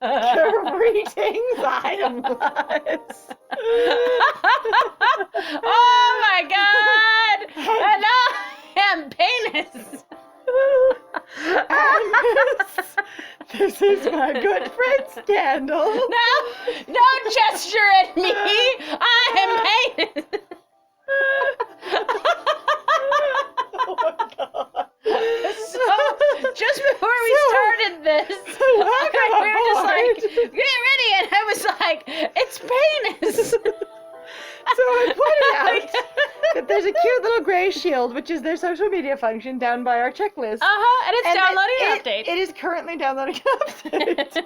Greetings, I am Lutz. Oh my god! And I am penis! And this is my good friend Scandal. No! Don't gesture at me! I am penis! Oh my god. So, just before we started this, we were just like, get ready, and I was like, it's penis! So I pointed out that there's a cute little gray shield, which is their social media function, down by our checklist. And it's And downloading an it- update. It is currently downloading an update.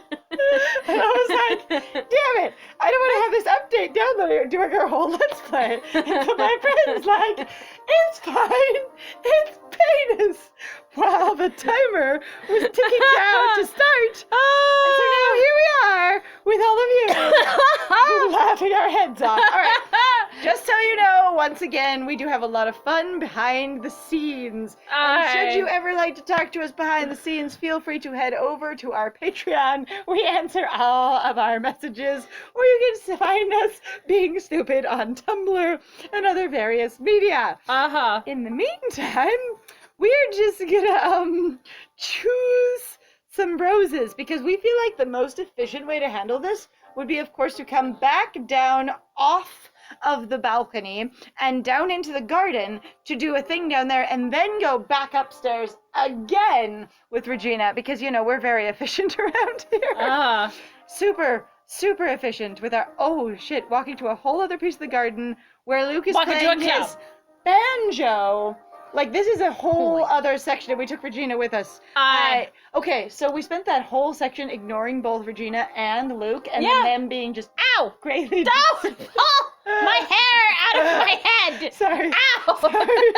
And I was like, damn it, I don't want to have this update downloaded doing our whole Let's Play. And so my friend's like, it's fine, it's penis. While the timer was ticking down to start. And so now here we are with all of you laughing our heads off. All right. Just so you know, once again, we do have a lot of fun behind the scenes. And should you ever like to talk to us behind the scenes, feel free to head over to our Patreon. We answer all of our messages. Or you can find us being stupid on Tumblr and other various media. In the meantime, we're just gonna choose some roses because we feel like the most efficient way to handle this would be, of course, to come back down off of the balcony and down into the garden to do a thing down there and then go back upstairs again with Regina because, you know, we're very efficient around here. Super efficient with our, walking to a whole other piece of the garden where Luke is playing his banjo. Like, this is a whole other section, and we took Regina with us. Okay, so we spent that whole section ignoring both Regina and Luke, and then them being just, greatly... Don't pull my hair out of my head! Sorry. Ow! Sorry.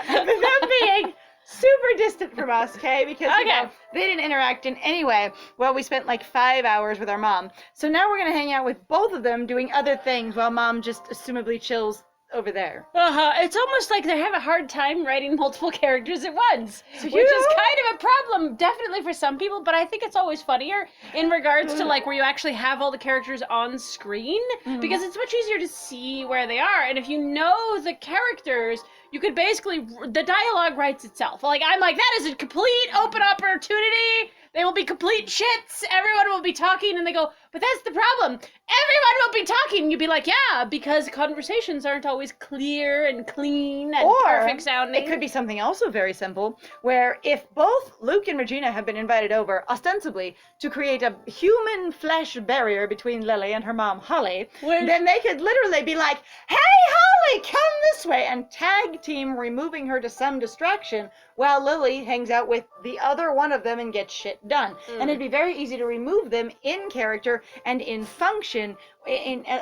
And then them being super distant from us, okay? Because, you know, they didn't interact in any way. Well, we spent like 5 hours with our mom. So now we're going to hang out with both of them doing other things while mom just assumably chills over there. It's almost like they have a hard time writing multiple characters at once, which is kind of a problem, definitely for some people, but I think it's always funnier in regards to like where you actually have all the characters on screen, because it's much easier to see where they are, and if you know the characters, you could basically, the dialogue writes itself. Like, I'm like, that is a complete open opportunity. They will be complete shits. Everyone will be talking, and they go, but that's the problem. Everyone will be talking. You'd be like, yeah, because conversations aren't always clear and clean and perfect sounding. It could be something also very simple, where if both Luke and Regina have been invited over, ostensibly, to create a human flesh barrier between Lily and her mom, Holly, then they could literally be like, hey, Holly, come this way, and tag team removing her to some distraction while Lily hangs out with the other one of them and gets shit done. And it'd be very easy to remove them in character and in function,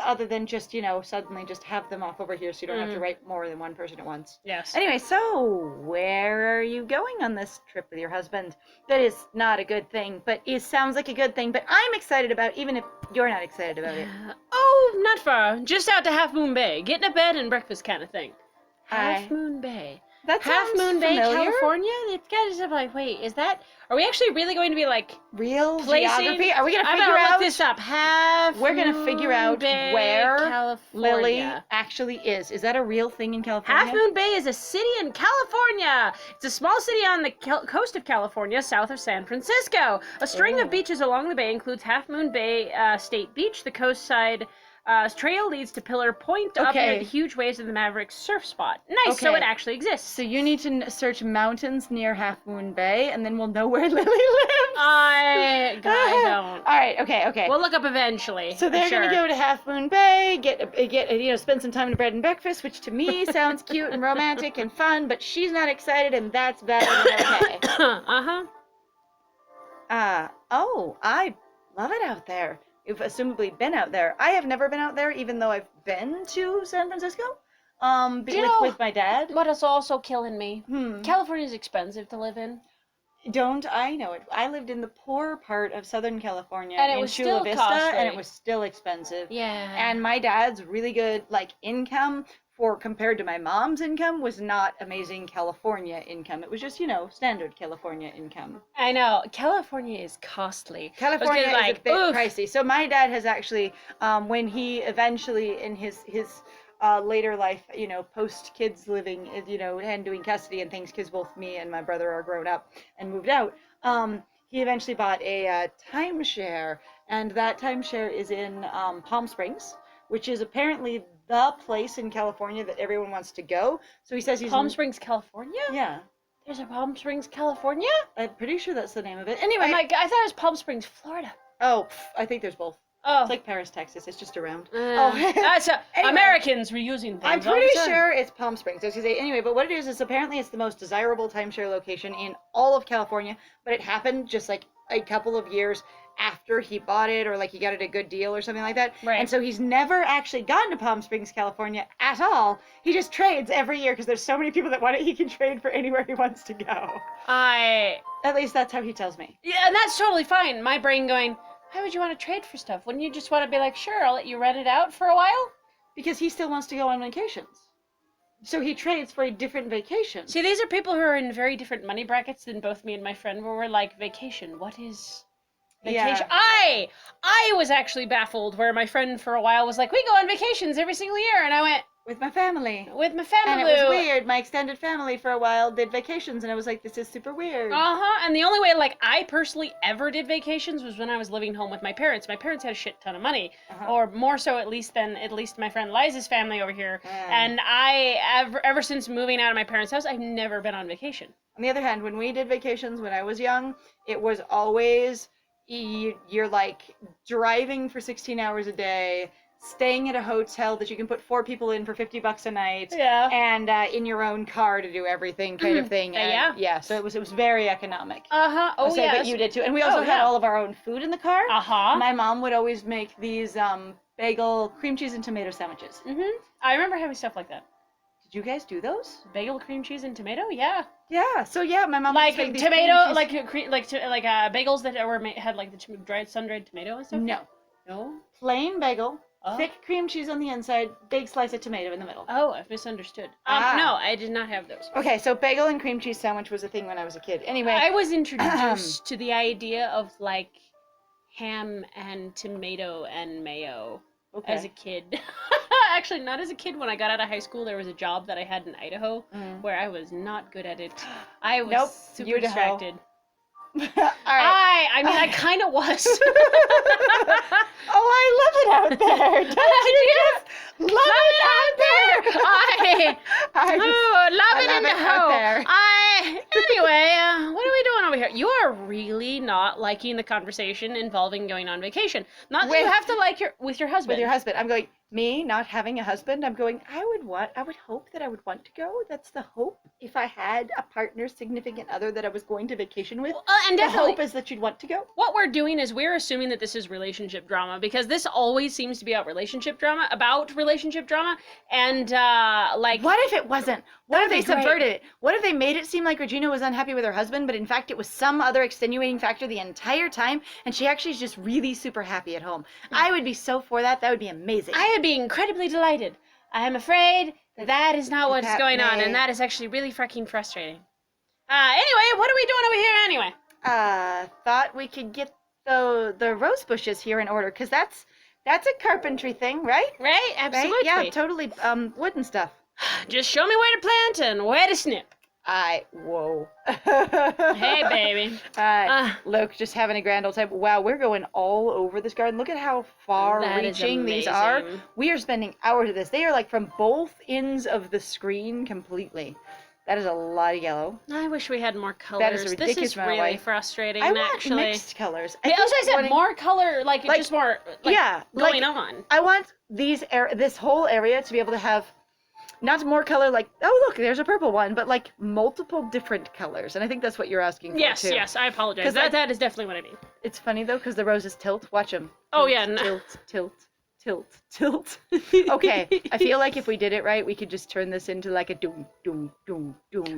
other than just, you know, suddenly just have them off over here so you don't have to write more than one person at once. Yes. Anyway, so where are you going on this trip with your husband? That is not a good thing, but it sounds like a good thing, but I'm excited about, even if you're not excited about it. Not far. Just out to Half Moon Bay. Getting a bed and breakfast kind of thing. Half Moon Bay. That Half sounds Moon Bay, familiar. California? It's kind of like, wait, is that... Are we actually really going to be, like... Real placing? geography? Are we going to figure I'm gonna out... look this up. We're going to figure out Bay, where California. Lily actually is. Is that a real thing in California? Half Moon Bay is a city in California. It's a small city on the coast of California, south of San Francisco. A string of beaches along the bay includes Half Moon Bay State Beach. The coast side trail leads to Pillar Point up near the huge waves of the Maverick surf spot. Nice, so it actually exists. So you need to search mountains near Half Moon Bay, and then we'll know where Lily lives. I don't. All right, okay. We'll look up eventually. So they're going to go to Half Moon Bay, spend some time at bread and breakfast, which to me sounds cute and romantic and fun, but she's not excited, and that's valid and okay. I love it out there. You've assumably been out there. I have never been out there, even though I've been to San Francisco. With my dad. What is also killing me? California's expensive to live in. Don't I know it? I lived in the poor part of Southern California, and it in was Chula still Vista, costly. and it was still expensive. Yeah. And my dad's really good, like, income for compared to my mom's income, was not amazing California income. It was just, standard California income. I know. California is costly. California is like, a bit oof. pricey. So my dad has actually, when he eventually in his later life, post kids living, and doing custody and things, because both me and my brother are grown up and moved out, he eventually bought a timeshare, and that timeshare is in Palm Springs, which is apparently the place in California that everyone wants to go. So he says he's Palm Springs, California? Yeah, There's a Palm Springs, California? I'm pretty sure that's the name of it. Anyway, Oh my God, I thought it was Palm Springs, Florida. I think there's both. Oh. It's like Paris, Texas. It's just around. That's Anyway. Americans reusing things. I'm all the pretty time. sure it's Palm Springs. I was gonna say, anyway, but what it is apparently it's the most desirable timeshare location in all of California, but it happened just like a couple of years after he bought it, or like he got it a good deal or something like that. Right. And so he's never actually gotten to Palm Springs, California at all. He just trades every year because there's so many people that want it. He can trade for anywhere he wants to go. At least that's how he tells me. Yeah, and that's totally fine. My brain going, why would you want to trade for stuff? Wouldn't you just want to be like, sure, I'll let you rent it out for a while? Because he still wants to go on vacations. So he trades for a different vacation. See, these are people who are in very different money brackets than both me and my friend, where we're like, vacation, what is vacation? Yeah. I was actually baffled, where my friend for a while was like, we go on vacations every single year, and I went, With my family. with my family. And it was weird. My extended family for a while did vacations, and I was like, this is super weird. And the only way, like, I personally ever did vacations was when I was living home with my parents. My parents had a shit ton of money, or more so at least than my friend Liza's family over here. And ever since moving out of my parents' house, I've never been on vacation. On the other hand, when we did vacations when I was young, it was always, you're like driving for 16 hours a day, staying at a hotel that you can put 4 people in for $50 a night, and in your own car to do everything, kind of thing. And, so it was very economic. Oh yeah. But you did too. And we also had all of our own food in the car. My mom would always make these bagel cream cheese and tomato sandwiches. I remember having stuff like that. Did you guys do those? Bagel, cream cheese, and tomato. Yeah. Yeah. So yeah, my mom Like would make these tomato, cream cheese- bagels that had like the sun-dried tomato and stuff. No. Plain bagel. Thick cream cheese on the inside, big slice of tomato in the middle. Oh, I've misunderstood. No, I did not have those. Okay, so bagel and cream cheese sandwich was a thing when I was a kid. Anyway, I was introduced to the idea of like ham and tomato and mayo as a kid. Actually, not as a kid. When I got out of high school, there was a job that I had in Idaho where I was not good at it. I was super distracted. All right. I kind of was. Oh, I love it out there. Don't you just love it out there? Love it in the out hole. there. Anyway, what are we doing over here? You are really not liking the conversation involving going on vacation. Not that you have to like with your husband. With your husband. I'm going, me not having a husband, I'm going, I would hope that I would want to go. That's the hope. If I had a partner, significant other that I was going to vacation with, and the definitely, hope is that you'd want to go. What we're doing is we're assuming that this is relationship drama, because this always seems to be about relationship drama, and like... What if it wasn't? What if they That'd be subverted it? What if they made it seem like Regina was unhappy with her husband, but in fact it was some other extenuating factor the entire time, and she actually is just really super happy at home? I would be so for that. That would be amazing. I would be incredibly delighted. I am afraid that is not what's going on, and that is actually really freaking frustrating. Anyway, what are we doing over here anyway? Thought we could get the rose bushes here in order, because that's a carpentry thing, right? Right? Absolutely. Right? Yeah, totally. Wooden stuff. Just show me where to plant and where to snip. Whoa. Hey, baby. Look, just having a grand old time. Wow, we're going all over this garden. Look at how far-reaching these are. We are spending hours of this. They are like from both ends of the screen completely. That is a lot of yellow. I wish we had more colors. That is a ridiculous This is amount of really white. frustrating, I want actually. mixed colors. I said more color, like just more going on. I want this whole area to be able to have not more color, like, oh, look, there's a purple one, but like multiple different colors. And I think that's what you're asking for, too. Yes, I apologize. That is definitely what I mean. It's funny, though, because the roses tilt. Watch them. Oh, yeah. Tilt. Okay, I feel like if we did it right, we could just turn this into like a doom.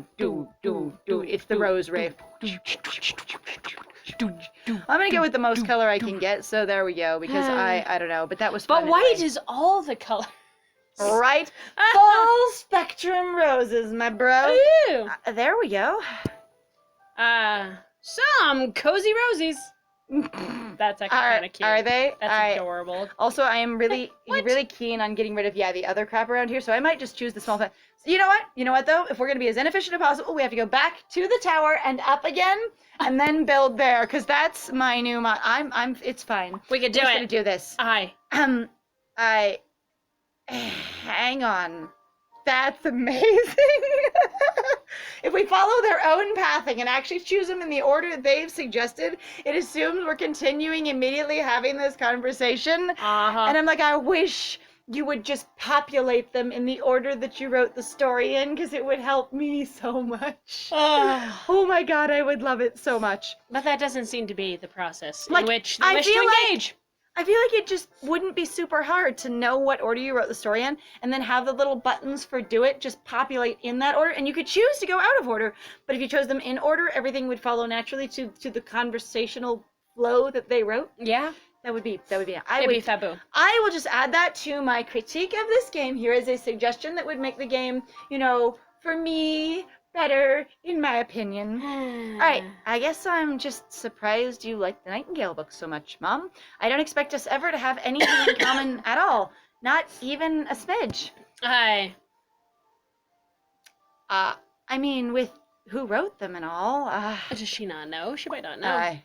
It's the rose riff. I'm gonna go with the most color I can get, so there we go, because I don't know, but that was fun. But white anyway. is all the color. Right? Full spectrum roses, my bro. Ooh. There we go. Some cozy rosies. That's actually kind of cute. Are they? That's adorable. Also, I am really, What? really keen on getting rid of, the other crap around here, so I might just choose the small thing. So you know what? You know what, though? If we're going to be as inefficient as possible, we have to go back to the tower and up again, and then build there, because that's my new it's fine. We could do We're just it. going to do this. Aye. Hang on. That's amazing. If we follow their own pathing and actually choose them in the order they've suggested, it assumes we're continuing immediately having this conversation. Uh-huh. And I'm like, I wish you would just populate them in the order that you wrote the story in, because it would help me so much. Oh my god, I would love it so much. But that doesn't seem to be the process Like, in which they I wish feel to like- engage. I feel like it just wouldn't be super hard to know what order you wrote the story in, and then have the little buttons for do it just populate in that order, and you could choose to go out of order, but if you chose them in order, everything would follow naturally to the conversational flow that they wrote. Yeah. That would be It'd be Fabu. I will just add that to my critique of this game here as a suggestion that would make the game, for me, better, in my opinion. All right, I guess I'm just surprised you like the Nightingale book so much, Mom. I don't expect us ever to have anything in common at all. Not even a smidge. Aye. I mean, with who wrote them and all. Does she not know? She might not know. Aye.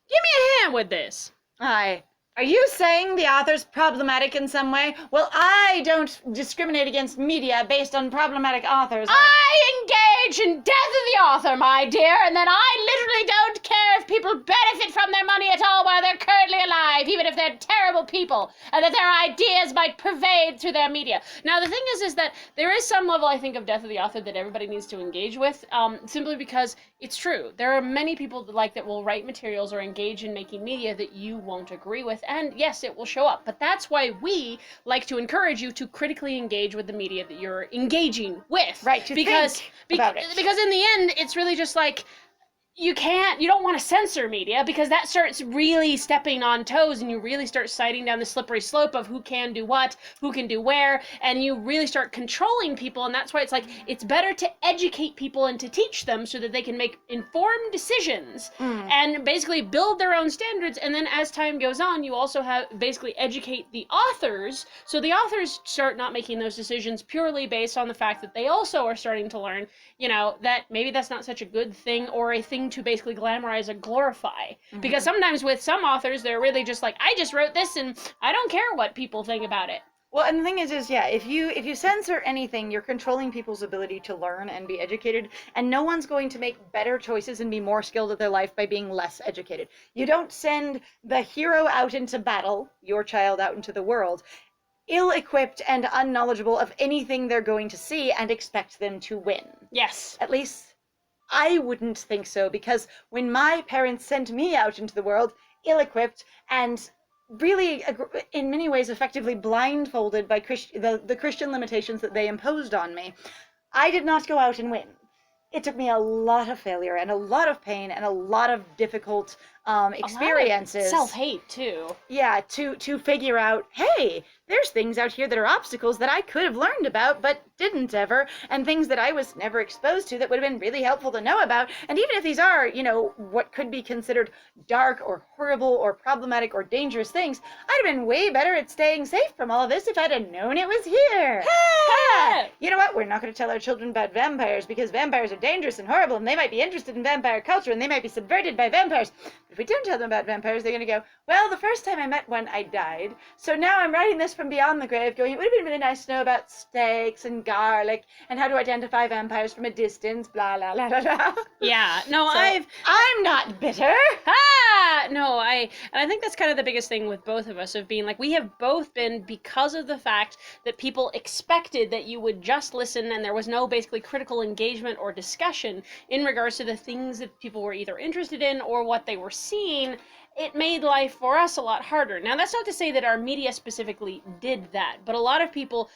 Give me a hand with this. Aye. Are you saying the author's problematic in some way? Well, I don't discriminate against media based on problematic authors. I engage in death of the author, my dear, and then I literally don't care if people benefit from their money at all while they're currently alive, even if they're terrible people, and that their ideas might pervade through their media. Now, the thing is that there is some level, I think, of death of the author that everybody needs to engage with, simply because it's true. There are many people that will write materials or engage in making media that you won't agree with, and yes, it will show up. But that's why we like to encourage you to critically engage with the media that you're engaging with. Right, to think about it. Because in the end, it's really just like, you don't want to censor media, because that starts really stepping on toes, and you really start sliding down the slippery slope of who can do what, who can do where, and you really start controlling people. And that's why it's like, it's better to educate people and to teach them so that they can make informed decisions and basically build their own standards. And then as time goes on, you also have basically educate the authors, so the authors start not making those decisions purely based on the fact that they also are starting to learn, that maybe that's not such a good thing, or a thing to basically glamorize or glorify. Because sometimes with some authors, they're really just like, I just wrote this and I don't care what people think about it. Well, and the thing is, if you censor anything, you're controlling people's ability to learn and be educated, and no one's going to make better choices and be more skilled at their life by being less educated. You don't send the hero out into battle, your child out into the world, ill-equipped and unknowledgeable of anything they're going to see, and expect them to win. Yes. At least I wouldn't think so, because when my parents sent me out into the world, ill-equipped and really, in many ways, effectively blindfolded by the Christian limitations that they imposed on me, I did not go out and win. It took me a lot of failure and a lot of pain and a lot of difficult experiences. Self-hate too. Yeah, to figure out, hey, there's things out here that are obstacles that I could have learned about but didn't ever, and things that I was never exposed to that would have been really helpful to know about. And even if these are, what could be considered dark or horrible or problematic or dangerous things, I'd have been way better at staying safe from all of this if I'd have known it was here. Hey! You know what? We're not going to tell our children about vampires, because vampires are dangerous and horrible, and they might be interested in vampire culture, and they might be subverted by vampires. If we don't tell them about vampires, they're going to go, well, the first time I met one, I died. So now I'm writing this from beyond the grave, going, it would have been really nice to know about steaks and garlic and how to identify vampires from a distance, blah, blah, blah, blah, blah. Yeah, no, So, I'm not bitter. No, and I think that's kind of the biggest thing with both of us, of being like, we have both been, because of the fact that people expected that you would just listen and there was no basically critical engagement or discussion in regards to the things that people were either interested in or what they were seeing, it made life for us a lot harder. Now, that's not to say that our media specifically did that, but a lot of people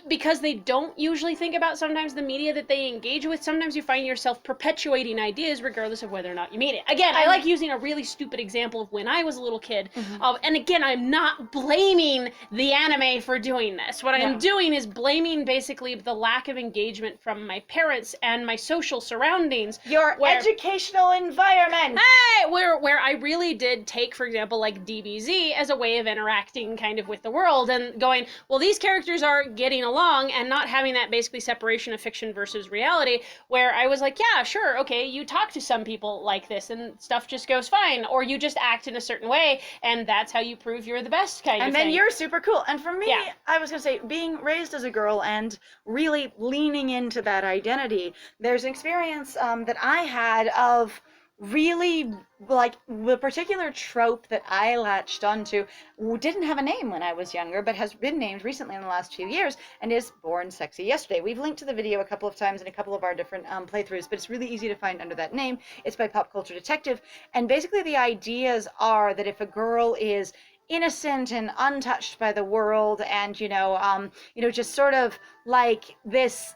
because they don't usually think about sometimes the media that they engage with. Sometimes you find yourself perpetuating ideas regardless of whether or not you mean it. Again, I like using a really stupid example of when I was a little kid. And again, I'm not blaming the anime for doing this. What I'm doing is blaming basically the lack of engagement from my parents and my social surroundings. Your educational environment. Hey, where I really did take, for example, like DBZ as a way of interacting kind of with the world and going, well, these characters are getting along, and not having that basically separation of fiction versus reality, where I was like, yeah, sure, okay, you talk to some people like this and stuff just goes fine, or you just act in a certain way and that's how you prove you're the best kind of thing. And then you're super cool. And for me, I was going to say, being raised as a girl and really leaning into that identity, there's an experience that I had of really, like, the particular trope that I latched onto didn't have a name when I was younger, but has been named recently in the last few years, and is Born Sexy Yesterday. We've linked to the video a couple of times in a couple of our different playthroughs, but it's really easy to find under that name. It's by Pop Culture Detective, and basically the ideas are that if a girl is innocent and untouched by the world, and just sort of like this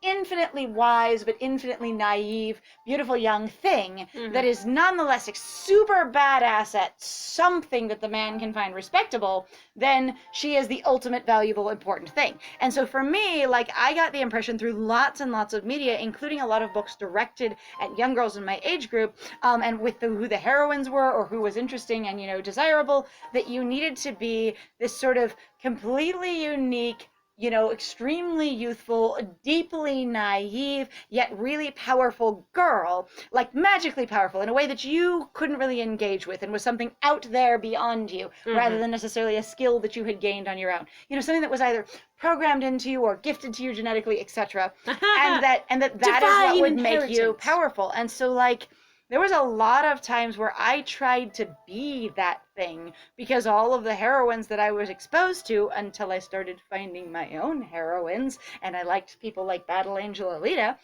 infinitely wise but infinitely naive, beautiful young thing that is nonetheless super badass at something that the man can find respectable, then she is the ultimate valuable, important thing. And so for me, like, I got the impression through lots and lots of media, including a lot of books directed at young girls in my age group, and with who the heroines were or who was interesting and desirable, that you needed to be this sort of completely unique, extremely youthful, deeply naive, yet really powerful girl, like magically powerful in a way that you couldn't really engage with and was something out there beyond you, rather than necessarily a skill that you had gained on your own. Something that was either programmed into you or gifted to you genetically, etc. and that is what would make you powerful. And so, like, there was a lot of times where I tried to be that thing, because all of the heroines that I was exposed to, until I started finding my own heroines, and I liked people like Battle Angel Alita,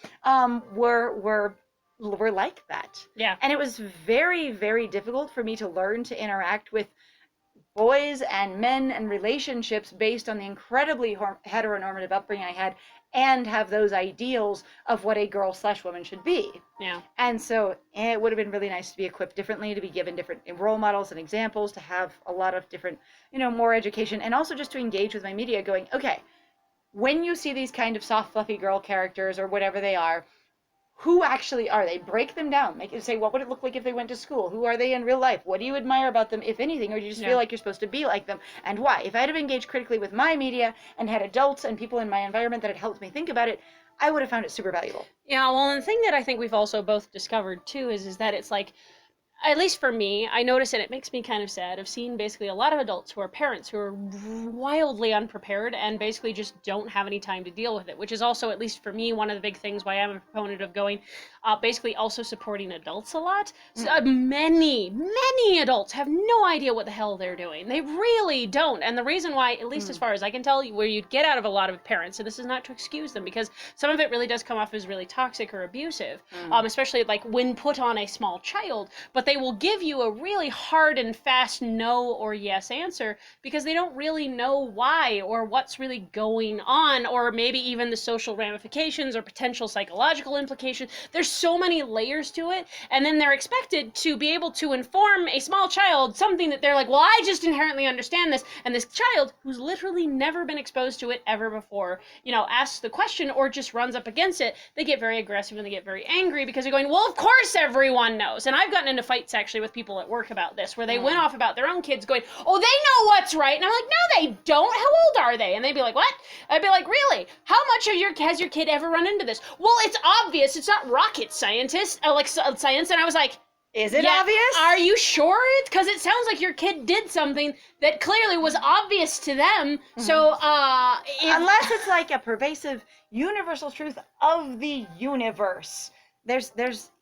were like that. Yeah. And it was very, very difficult for me to learn to interact with boys and men and relationships based on the incredibly heteronormative upbringing I had, and have those ideals of what a girl/woman should be. Yeah. And so it would have been really nice to be equipped differently, to be given different role models and examples, to have a lot of different, more education, and also just to engage with my media going, okay, when you see these kind of soft, fluffy girl characters or whatever they are, who actually are they? Break them down. Make it say, what would it look like if they went to school? Who are they in real life? What do you admire about them, if anything? Or do you just feel like you're supposed to be like them? And why? If I had engaged critically with my media and had adults and people in my environment that had helped me think about it, I would have found it super valuable. Yeah, well, and the thing that I think we've also both discovered, too, is that it's like, at least for me, I notice, and it makes me kind of sad, of seeing basically a lot of adults who are parents who are wildly unprepared and basically just don't have any time to deal with it, which is also, at least for me, one of the big things why I'm a proponent of going, basically also supporting adults a lot. So, many adults have no idea what the hell they're doing. They really don't. And the reason why, at least as far as I can tell, where you'd get out of a lot of parents, and this is not to excuse them, because some of it really does come off as really toxic or abusive, especially like when put on a small child, but they will give you a really hard and fast no or yes answer because they don't really know why or what's really going on, or maybe even the social ramifications or potential psychological implications. There's so many layers to it, and then they're expected to be able to inform a small child something that they're like, well, I just inherently understand this, and this child who's literally never been exposed to it ever before, asks the question or just runs up against it. They get very aggressive and they get very angry because they're going, well, of course everyone knows. And I've gotten into fights actually with people at work about this, where they went off about their own kids going, oh, they know what's right. And I'm like, no, they don't. How old are they? And they'd be like, what? I'd be like, really? How much has your kid ever run into this? Well, it's obvious. It's not rocket science. And I was like, is it obvious? Are you sure? Because it sounds like your kid did something that clearly was obvious to them. So, unless it's like a pervasive universal truth of the universe,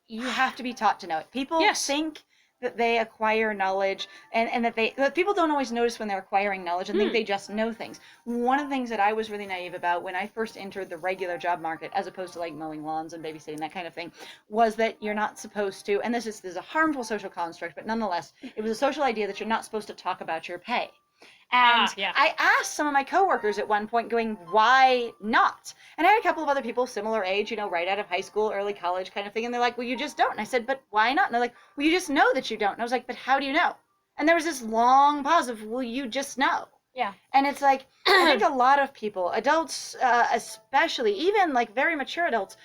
you have to be taught to know it. People think that they acquire knowledge, and that people don't always notice when they're acquiring knowledge and think they just know things. One of the things that I was really naive about when I first entered the regular job market, as opposed to like mowing lawns and babysitting, that kind of thing, was that you're not supposed to, and this is a harmful social construct, but nonetheless, it was a social idea that you're not supposed to talk about your pay. And yeah. I asked some of my coworkers at one point, going, why not? And I had a couple of other people similar age, you know, right out of high school, early college kind of thing. And they're like, well, you just don't. And I said, but why not? And they're like, well, you just know that you don't. And I was like, but how do you know? And there was this long pause of, well, you just know. Yeah. And it's like, I think a lot of people, adults especially, even like very mature adults,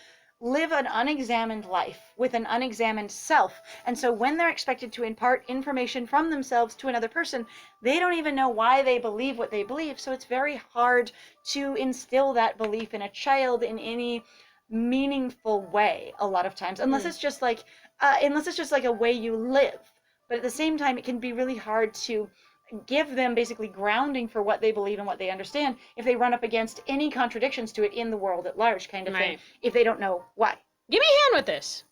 live an unexamined life with an unexamined self. And so when they're expected to impart information from themselves to another person, they don't even know why they believe what they believe. So it's very hard to instill that belief in a child in any meaningful way a lot of times, unless it's just like a way you live. But at the same time, it can be really hard to give them basically grounding for what they believe and what they understand if they run up against any contradictions to it in the world at large kind of thing, if they don't know why. Give me a hand with this.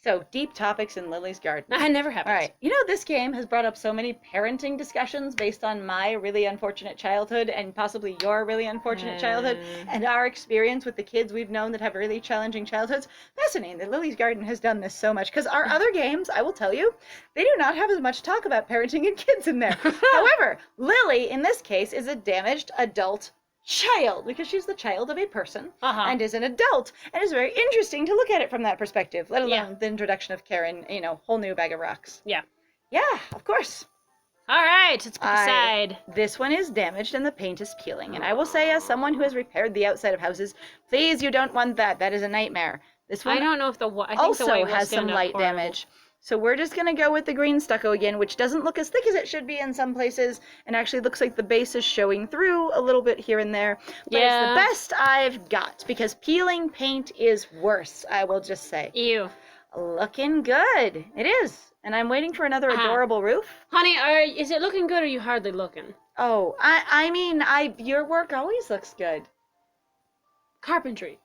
So, deep topics in Lily's Garden. I never have. All right. You know, this game has brought up so many parenting discussions based on my really unfortunate childhood and possibly your really unfortunate childhood and our experience with the kids we've known that have really challenging childhoods. Fascinating that Lily's Garden has done this so much, because our other games, I will tell you, they do not have as much talk about parenting and kids in there. However, Lily, in this case, is a damaged adult child, because she's the child of a person and is an adult, and it's very interesting to look at it from that perspective, let alone the introduction of Karen, you know, whole new bag of rocks. Yeah, of course. All right, let's pick a side. This one is damaged and the paint is peeling, and I will say, as someone who has repaired the outside of houses, please, you don't want that. That is a nightmare. This one I don't know if I think also the white has some light damage. So we're just going to go with the green stucco again, which doesn't look as thick as it should be in some places, and actually looks like the base is showing through a little bit here and there. But it's the best I've got, because peeling paint is worse, I will just say. Ew. Looking good. It is. And I'm waiting for another adorable roof. Honey, is it looking good, or are you hardly looking? Oh, I mean, your work always looks good. Carpentry.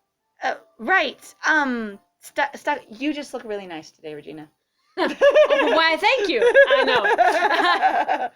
Right. You just look really nice today, Regina. Why, thank you. I know.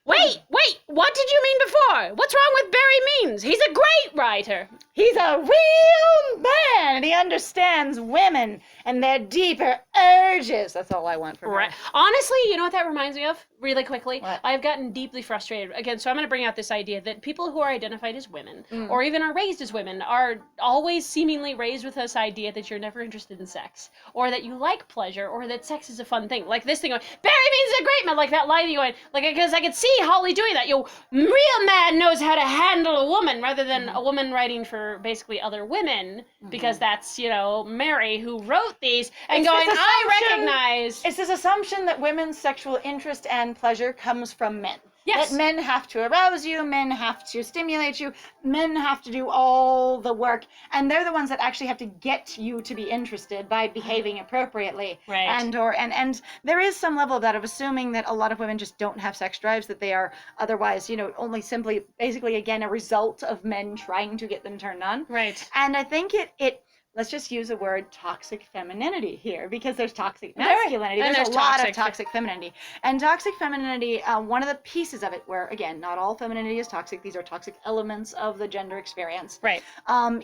Wait, what did you mean before? What's wrong with Barry Means? He's a great writer. He's a real man, and he understands women and their deeper urges. That's all I want from her. Honestly, you know what that reminds me of? Really quickly, What? I've gotten deeply frustrated. Again, so I'm going to bring out this idea that people who are identified as women, or even are raised as women, are always seemingly raised with this idea that you're never interested in sex, or that you like pleasure, or that sex is a fun thing. Like this thing going, Barry Means is a great man, like that line going, like, because I could see Holly doing that. Real man knows how to handle a woman, rather than a woman writing for basically other women, because that's, you know, Mary who wrote these, and going, I recognize. It's this assumption that women's sexual interest and pleasure comes from men. Yes. That men have to arouse you, men have to stimulate you, men have to do all the work, and they're the ones that actually have to get you to be interested by behaving appropriately. Right. And there is some level of that, of assuming that a lot of women just don't have sex drives, that they are otherwise, you know, only simply, basically, again, a result of men trying to get them turned on. Right. And I think it let's just use the word toxic femininity here, because there's toxic masculinity. There's a lot of toxic femininity. And toxic femininity, one of the pieces of it, where, again, not all femininity is toxic, these are toxic elements of the gender experience, Right.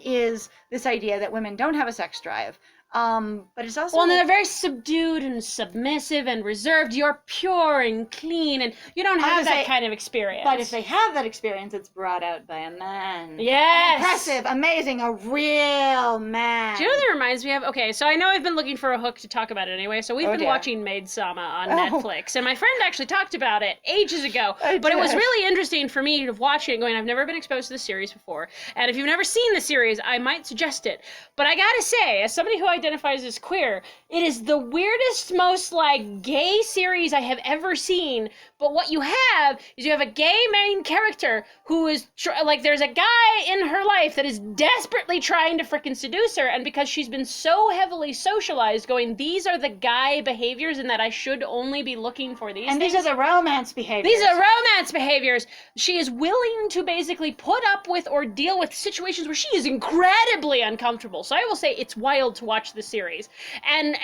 Is this idea that women don't have a sex drive. But it's also... Well, they're very subdued and submissive and reserved. You're pure and clean, and you don't have that kind of experience. But if they have that experience, it's brought out by a man. Yes! Impressive, amazing, a real man. Do you know what that reminds me of? Okay, so I know I've been looking for a hook to talk about it anyway, so we've been watching Maid Sama on Netflix, and my friend actually talked about it ages ago, but it was really interesting for me to watch it going, I've never been exposed to the series before, and if you've never seen the series, I might suggest it. But I gotta say, as somebody who identifies as queer, it is the weirdest, most like gay series I have ever seen. But what you have is you have a gay main character who is like, there's a guy in her life that is desperately trying to frickin' seduce her, and because she's been so heavily socialized going, these are the guy behaviors and that I should only be looking for these and things. These are the romance behaviors. These are romance behaviors. She is willing to basically put up with or deal with situations where she is incredibly uncomfortable. So I will say it's wild to watch the series and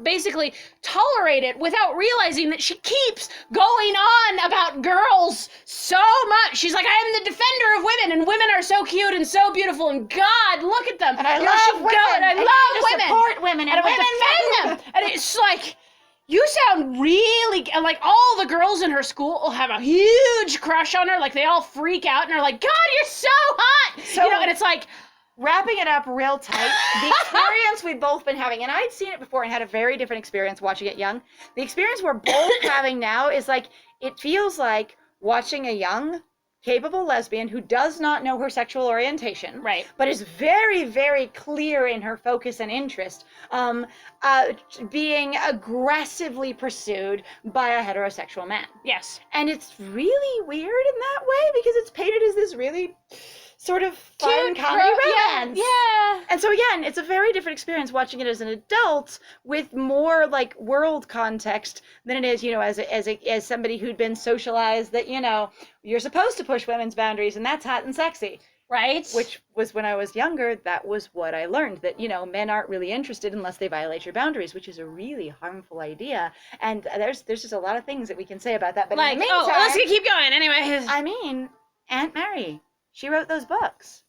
basically tolerate it without realizing that she keeps going on about girls so much. She's like, I am the defender of women, and women are so cute and so beautiful, and God, look at them. And I love women. And I love women. Support women and I women defend them. And it's like, You sound really like all the girls in her school will have a huge crush on her. Like they all freak out and are like, "God, you're so hot!" So- and it's like, Wrapping it up real tight, the experience we've both been having, and I'd seen it before and had a very different experience watching it young. The experience we're both having now is like, it feels like watching a young, capable lesbian who does not know her sexual orientation, right? but is very, very clear in her focus and interest, being aggressively pursued by a heterosexual man. Yes. And it's really weird in that way because it's painted as this really sort of fun comedy romance. Yeah. And so again, it's a very different experience watching it as an adult with more like world context than it is, as somebody who'd been socialized that, you're supposed to push women's boundaries and that's hot and sexy. Right. Which was when I was younger, that was what I learned, that, men aren't really interested unless they violate your boundaries, which is a really harmful idea. And there's just a lot of things that we can say about that. But in the meantime, let's keep going. Anyway. I mean, Aunt Mary, she wrote those books.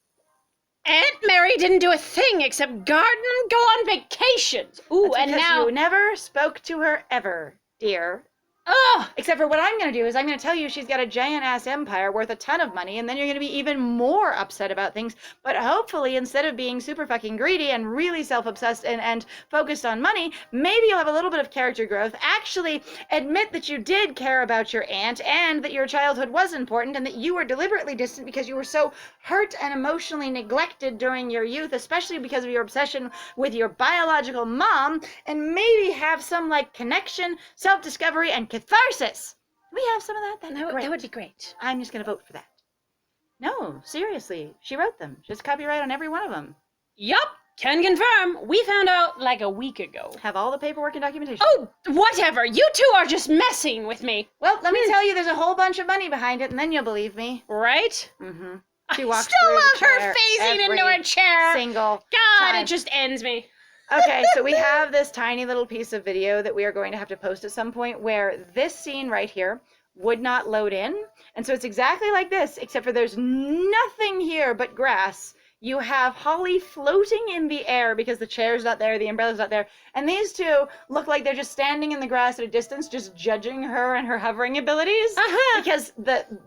Aunt Mary didn't do a thing except garden and go on vacations. Ooh, That's and because now... you never spoke to her ever, dear. Ugh! Except for what I'm going to do is I'm going to tell you she's got a giant-ass empire worth a ton of money, and then you're going to be even more upset about things. But hopefully, instead of being super fucking greedy and really self-obsessed and focused on money, maybe you'll have a little bit of character growth. Actually admit that you did care about your aunt and that your childhood was important and that you were deliberately distant because you were so hurt and emotionally neglected during your youth, especially because of your obsession with your biological mom, and maybe have some, connection, self-discovery, and catharsis. Do we have some of that? That would be great. I'm just going to vote for that. No, seriously. She wrote them. She has copyright on every one of them. Yup, can confirm. We found out like a week ago. Have all the paperwork and documentation. Oh, whatever. You two are just messing with me. Well, let me tell you, there's a whole bunch of money behind it, and then you'll believe me. Right? Mm-hmm. I She walks still through love the chair her phasing every into a chair. single God, time. it just ends me. Okay, so we have this tiny little piece of video that we are going to have to post at some point where this scene right here would not load in. And so it's exactly like this, except for there's nothing here but grass. You have Holly floating in the air because the chair's not there, the umbrella's not there. And these two look like they're just standing in the grass at a distance, just judging her and her hovering abilities. Because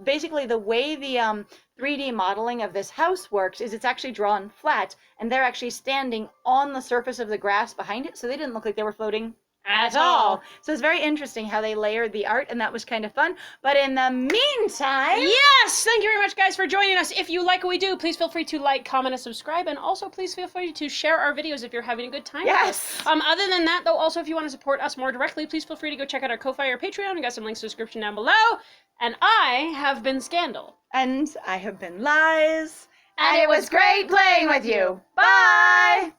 basically the way the 3D modeling of this house works is it's actually drawn flat, and they're actually standing on the surface of the grass behind it, so they didn't look like they were floating at all. So it's very interesting how they layered the art, and that was kind of fun. But in the meantime... Yes! Thank you very much, guys, for joining us. If you like what we do, please feel free to like, comment, and subscribe. And also, please feel free to share our videos if you're having a good time with us. Other than that, though, also, if you want to support us more directly, please feel free to go check out our Ko-Fi or Patreon. We got some links in the description down below. And I have been Scandal. And I have been Lies. And it was great playing with you. Bye!